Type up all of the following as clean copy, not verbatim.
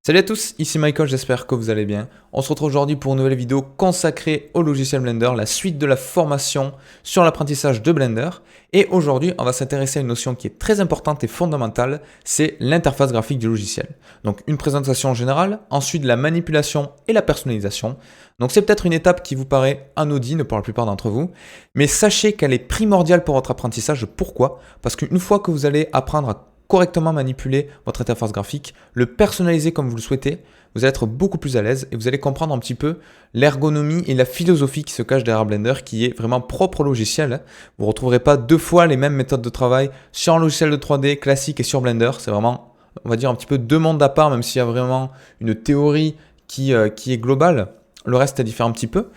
Salut à tous, ici Michael, j'espère que vous allez bien. On se retrouve aujourd'hui pour une nouvelle vidéo consacrée au logiciel Blender, la suite de la formation sur l'apprentissage de Blender. Et aujourd'hui, on va s'intéresser à une notion qui est très importante et fondamentale, c'est l'interface graphique du logiciel. Donc une présentation générale, ensuite la manipulation et la personnalisation. Donc c'est peut-être une étape qui vous paraît anodine pour la plupart d'entre vous, mais sachez qu'elle est primordiale pour votre apprentissage. Pourquoi? Parce qu'une fois que vous allez apprendre à correctement manipuler votre interface graphique, le personnaliser comme vous le souhaitez, vous allez être beaucoup plus à l'aise et vous allez comprendre un petit peu l'ergonomie et la philosophie qui se cache derrière Blender, qui est vraiment propre au logiciel. Vous ne retrouverez pas deux fois les mêmes méthodes de travail sur un logiciel de 3D classique et sur Blender. C'est vraiment, on va dire, un petit peu deux mondes à part, même s'il y a vraiment une théorie qui est globale. Le reste est différent un petit peu.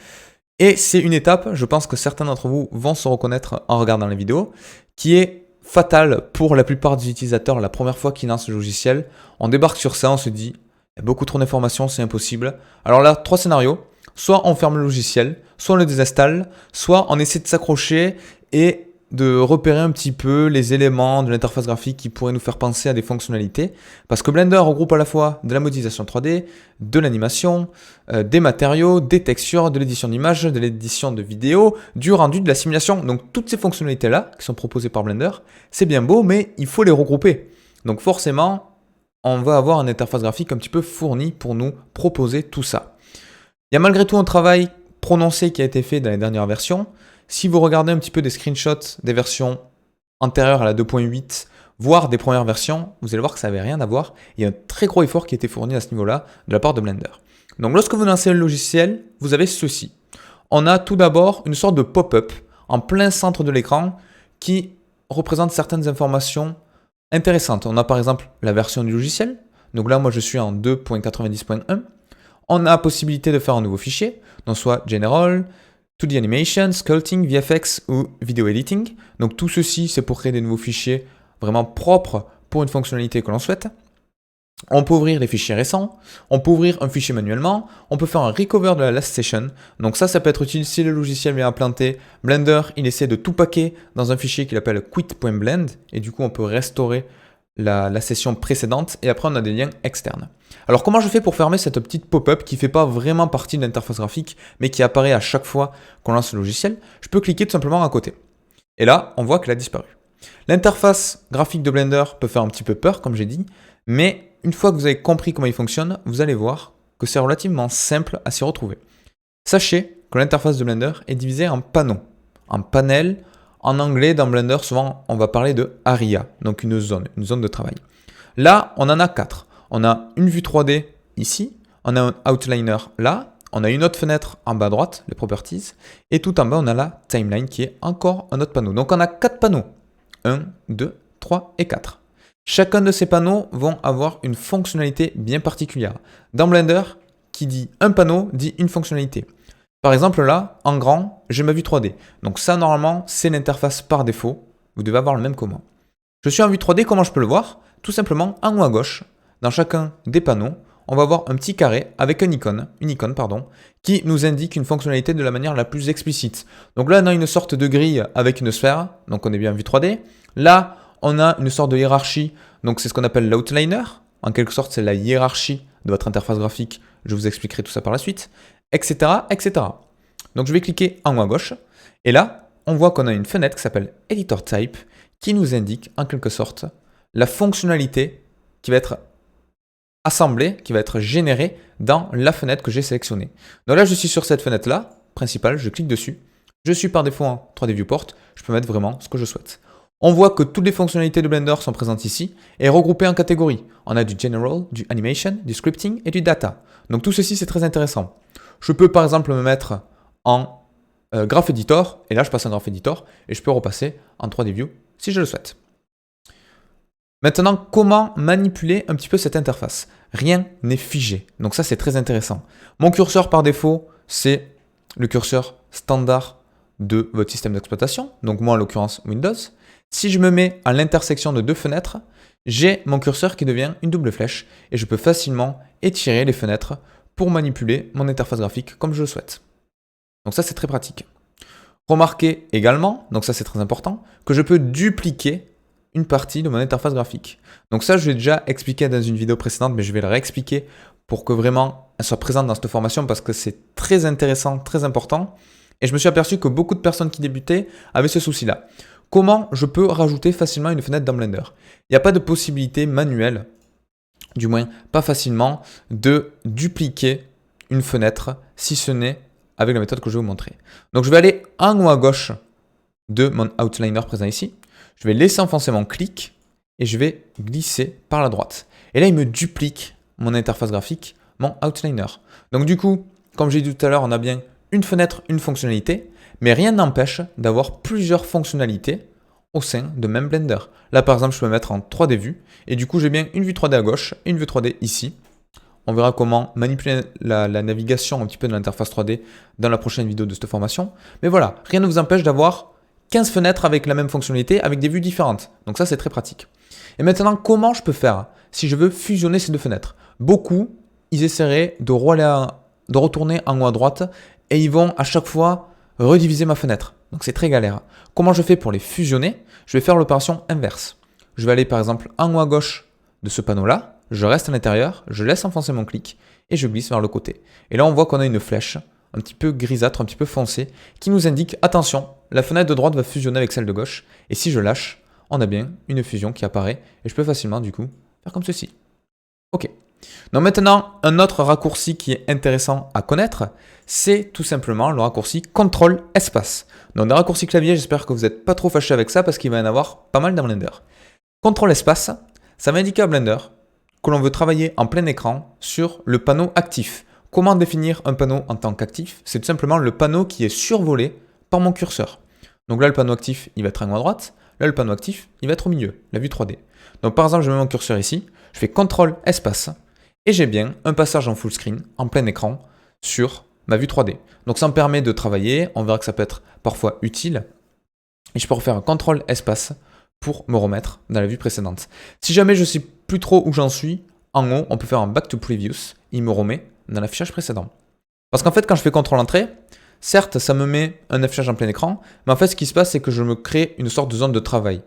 Et c'est une étape, je pense que certains d'entre vous vont se reconnaître en regardant la vidéo, qui est fatal pour la plupart des utilisateurs la première fois qu'ils lancent le logiciel. On débarque sur ça, on se dit, il y a beaucoup trop d'informations, c'est impossible. Alors là, trois scénarios. Soit on ferme le logiciel, soit on le désinstalle, soit on essaie de s'accrocher et de repérer un petit peu les éléments de l'interface graphique qui pourraient nous faire penser à des fonctionnalités. Parce que Blender regroupe à la fois de la modélisation 3D, de l'animation, des matériaux, des textures, de l'édition d'images, de l'édition de vidéos, du rendu, de la simulation. Donc toutes ces fonctionnalités-là qui sont proposées par Blender, c'est bien beau, mais il faut les regrouper. Donc forcément, on va avoir une interface graphique un petit peu fournie pour nous proposer tout ça. Il y a malgré tout un travail prononcé qui a été fait dans les dernières versions. Si vous regardez un petit peu des screenshots des versions antérieures à la 2.8, voire des premières versions, vous allez voir que ça n'avait rien à voir. Il y a un très gros effort qui a été fourni à ce niveau-là de la part de Blender. Donc lorsque vous lancez le logiciel, vous avez ceci. On a tout d'abord une sorte de pop-up en plein centre de l'écran qui représente certaines informations intéressantes. On a par exemple la version du logiciel. Donc là, moi je suis en 2.90.1. On a la possibilité de faire un nouveau fichier, donc soit General, 2D Animation, Sculpting, VFX ou Video Editing. Donc tout ceci, c'est pour créer des nouveaux fichiers vraiment propres pour une fonctionnalité que l'on souhaite. On peut ouvrir les fichiers récents, on peut ouvrir un fichier manuellement, on peut faire un recover de la last session. Donc ça peut être utile si le logiciel vient implanter. Blender, il essaie de tout packer dans un fichier qu'il appelle quit.blend et du coup on peut restaurer la session précédente et après on a des liens externes. Alors comment je fais pour fermer cette petite pop-up qui ne fait pas vraiment partie de l'interface graphique mais qui apparaît à chaque fois qu'on lance le logiciel? Je peux cliquer tout simplement à côté. Et là, on voit qu'elle a disparu. L'interface graphique de Blender peut faire un petit peu peur, comme j'ai dit, mais une fois que vous avez compris comment il fonctionne, vous allez voir que c'est relativement simple à s'y retrouver. Sachez que l'interface de Blender est divisée en panneaux, en panels. En anglais, dans Blender, souvent, on va parler de area, donc une zone de travail. Là, on en a 4. On a une vue 3D ici, on a un outliner là, on a une autre fenêtre en bas à droite, les properties, et tout en bas, on a la timeline qui est encore un autre panneau. Donc, on a 4 panneaux. 1, 2, 3 et 4. Chacun de ces panneaux vont avoir une fonctionnalité bien particulière. Dans Blender, qui dit un panneau, dit une fonctionnalité. Par exemple là, en grand, j'ai ma vue 3D. Donc ça, normalement, c'est l'interface par défaut. Vous devez avoir le même que moi. Je suis en vue 3D, comment je peux le voir? Tout simplement, en haut à gauche, dans chacun des panneaux, on va avoir un petit carré avec une icône, qui nous indique une fonctionnalité de la manière la plus explicite. Donc là, on a une sorte de grille avec une sphère, donc on est bien en vue 3D. Là, on a une sorte de hiérarchie, donc c'est ce qu'on appelle l'outliner. En quelque sorte, c'est la hiérarchie de votre interface graphique. Je vous expliquerai tout ça par la suite. Etc., etc. Donc je vais cliquer en haut à gauche, et là, on voit qu'on a une fenêtre qui s'appelle Editor Type, qui nous indique en quelque sorte la fonctionnalité qui va être assemblée, qui va être générée dans la fenêtre que j'ai sélectionnée. Donc là, je suis sur cette fenêtre-là, principale, je clique dessus. Je suis par défaut en 3D Viewport, je peux mettre vraiment ce que je souhaite. On voit que toutes les fonctionnalités de Blender sont présentes ici et regroupées en catégories. On a du General, du Animation, du Scripting et du Data. Donc tout ceci, c'est très intéressant. Je peux par exemple me mettre en Graph Editor, et là je passe en Graph Editor, et je peux repasser en 3D View si je le souhaite. Maintenant, comment manipuler un petit peu cette interface? Rien n'est figé, donc ça c'est très intéressant. Mon curseur par défaut, c'est le curseur standard de votre système d'exploitation, donc moi en l'occurrence Windows. Si je me mets à l'intersection de deux fenêtres, j'ai mon curseur qui devient une double flèche, et je peux facilement étirer les fenêtres pour manipuler mon interface graphique comme je le souhaite. Donc ça, c'est très pratique. Remarquez également, donc ça c'est très important, que je peux dupliquer une partie de mon interface graphique. Donc ça, je l'ai déjà expliqué dans une vidéo précédente, mais je vais le réexpliquer pour que vraiment elle soit présente dans cette formation parce que c'est très intéressant, très important. Et je me suis aperçu que beaucoup de personnes qui débutaient avaient ce souci-là. Comment je peux rajouter facilement une fenêtre dans Blender? Il n'y a pas de possibilité manuelle, du moins pas facilement, de dupliquer une fenêtre si ce n'est avec la méthode que je vais vous montrer. Donc je vais aller en haut à gauche de mon outliner présent ici. Je vais laisser enfoncer mon clic et je vais glisser par la droite. Et là, il me duplique mon interface graphique, mon outliner. Donc du coup, comme j'ai dit tout à l'heure, on a bien une fenêtre, une fonctionnalité, mais rien n'empêche d'avoir plusieurs fonctionnalités au sein de même Blender. Là, par exemple, je peux mettre en 3D vue, et du coup, j'ai bien une vue 3D à gauche et une vue 3D ici. On verra comment manipuler la navigation un petit peu de l'interface 3D dans la prochaine vidéo de cette formation. Mais voilà, rien ne vous empêche d'avoir 15 fenêtres avec la même fonctionnalité, avec des vues différentes. Donc ça, c'est très pratique. Et maintenant, comment je peux faire si je veux fusionner ces deux fenêtres? Beaucoup, ils essaieraient de retourner en haut à droite et ils vont à chaque fois rediviser ma fenêtre. Donc c'est très galère. Comment je fais pour les fusionner? Je vais faire l'opération inverse. Je vais aller par exemple en haut à gauche de ce panneau-là, je reste à l'intérieur, je laisse enfoncer mon clic et je glisse vers le côté. Et là, on voit qu'on a une flèche un petit peu grisâtre, un petit peu foncé, qui nous indique, attention, la fenêtre de droite va fusionner avec celle de gauche, et si je lâche, on a bien une fusion qui apparaît, et je peux facilement, du coup, faire comme ceci. Ok. Donc maintenant, un autre raccourci qui est intéressant à connaître, c'est tout simplement le raccourci CTRL espace. Donc des raccourcis clavier, j'espère que vous n'êtes pas trop fâchés avec ça, parce qu'il va y en avoir pas mal dans Blender. CTRL espace, ça va indiquer à Blender que l'on veut travailler en plein écran sur le panneau actif. Comment définir un panneau en tant qu'actif? C'est tout simplement le panneau qui est survolé par mon curseur. Donc là, le panneau actif, il va être en haut à droite. Là, le panneau actif, il va être au milieu, la vue 3D. Donc par exemple, je mets mon curseur ici, je fais CTRL espace, et j'ai bien un passage en full screen, en plein écran, sur ma vue 3D. Donc ça me permet de travailler, on verra que ça peut être parfois utile, et je peux refaire un CTRL espace pour me remettre dans la vue précédente. Si jamais je ne sais plus trop où j'en suis, en haut, on peut faire un Back to Previous, il me remet dans l'affichage précédent. Parce qu'en fait, quand je fais CTRL Entrée, certes, ça me met un affichage en plein écran, mais en fait, ce qui se passe, c'est que je me crée une sorte de zone de travail.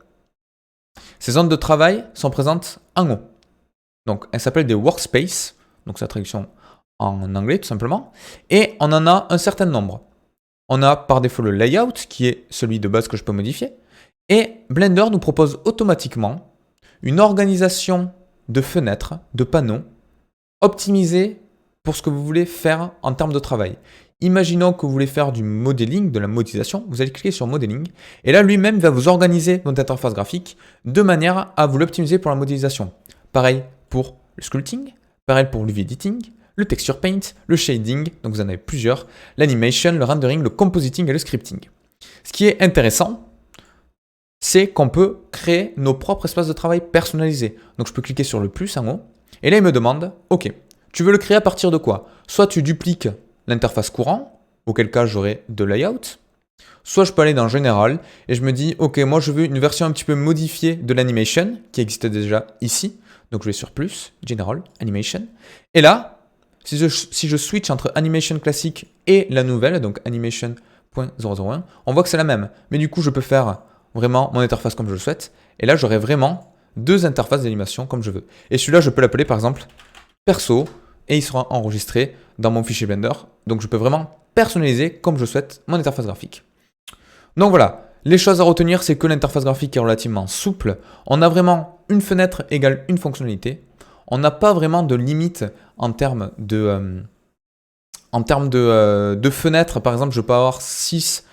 Ces zones de travail sont présentes en haut. Donc, elles s'appellent des workspaces, donc c'est la traduction en anglais tout simplement, et on en a un certain nombre. On a par défaut le layout, qui est celui de base que je peux modifier, et Blender nous propose automatiquement une organisation de fenêtres, de panneaux, optimisés pour ce que vous voulez faire en termes de travail. Imaginons que vous voulez faire du modeling, de la modélisation, vous allez cliquer sur modeling, et là lui-même va vous organiser votre interface graphique de manière à vous l'optimiser pour la modélisation. Pareil pour le sculpting, pareil pour l'UV editing, le texture paint, le shading, donc vous en avez plusieurs, l'animation, le rendering, le compositing et le scripting. Ce qui est intéressant, c'est qu'on peut créer nos propres espaces de travail personnalisés. Donc je peux cliquer sur le plus en haut, et là il me demande, ok, tu veux le créer à partir de quoi? Soit tu dupliques l'interface courant, auquel cas j'aurai de layout, soit je peux aller dans Général, et je me dis, ok, moi je veux une version un petit peu modifiée de l'animation, qui existe déjà ici, donc je vais sur plus, General, Animation, et là, si je switch entre Animation classique et la nouvelle, donc Animation.001, on voit que c'est la même, mais du coup je peux faire vraiment mon interface comme je le souhaite, et là j'aurai vraiment deux interfaces d'animation comme je veux. Et celui-là, je peux l'appeler par exemple perso, et il sera enregistré dans mon fichier Blender, donc je peux vraiment personnaliser comme je souhaite mon interface graphique. Donc voilà, les choses à retenir, c'est que l'interface graphique est relativement souple, on a vraiment une fenêtre égale une fonctionnalité, on n'a pas vraiment de limite en termes de fenêtres. Par exemple, je peux avoir 6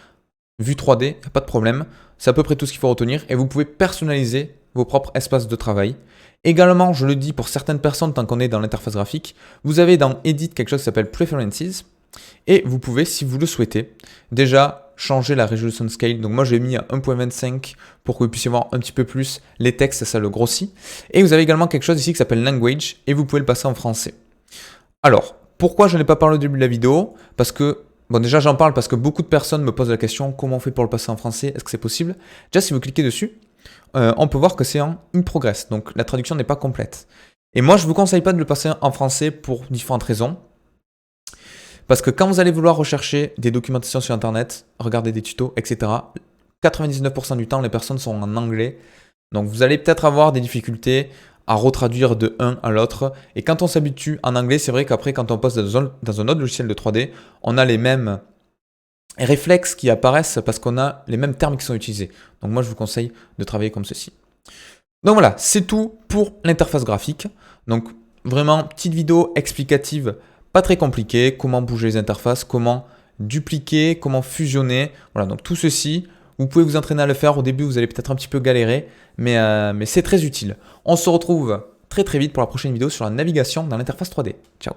vues 3D, il n'y a pas de problème, c'est à peu près tout ce qu'il faut retenir, et vous pouvez personnaliser vos propres espaces de travail. Également, je le dis pour certaines personnes, tant qu'on est dans l'interface graphique, vous avez dans Edit quelque chose qui s'appelle Preferences, et vous pouvez, si vous le souhaitez, déjà changer la resolution scale. Donc moi, j'ai mis à 1.25 pour que vous puissiez voir un petit peu plus les textes, ça le grossit. Et vous avez également quelque chose ici qui s'appelle Language, et vous pouvez le passer en français. Alors, pourquoi je n'en ai pas parlé au début de la vidéo? Parce que, bon déjà j'en parle parce que beaucoup de personnes me posent la question, comment on fait pour le passer en français? Est-ce que c'est possible? Déjà, si vous cliquez dessus, on peut voir que c'est en in progress, donc la traduction n'est pas complète. Et moi, je ne vous conseille pas de le passer en français pour différentes raisons. Parce que quand vous allez vouloir rechercher des documentations sur Internet, regarder des tutos, etc., 99% du temps, les personnes sont en anglais. Donc vous allez peut-être avoir des difficultés à retraduire de un à l'autre. Et quand on s'habitue en anglais, c'est vrai qu'après, quand on passe dans un autre logiciel de 3D, on a les mêmes réflexes qui apparaissent parce qu'on a les mêmes termes qui sont utilisés. Donc moi, je vous conseille de travailler comme ceci. Donc voilà, c'est tout pour l'interface graphique. Donc vraiment, petite vidéo explicative, pas très compliquée, comment bouger les interfaces, comment dupliquer, comment fusionner. Voilà, donc tout ceci, vous pouvez vous entraîner à le faire. Au début, vous allez peut-être un petit peu galérer, mais c'est très utile. On se retrouve très vite pour la prochaine vidéo sur la navigation dans l'interface 3D. Ciao!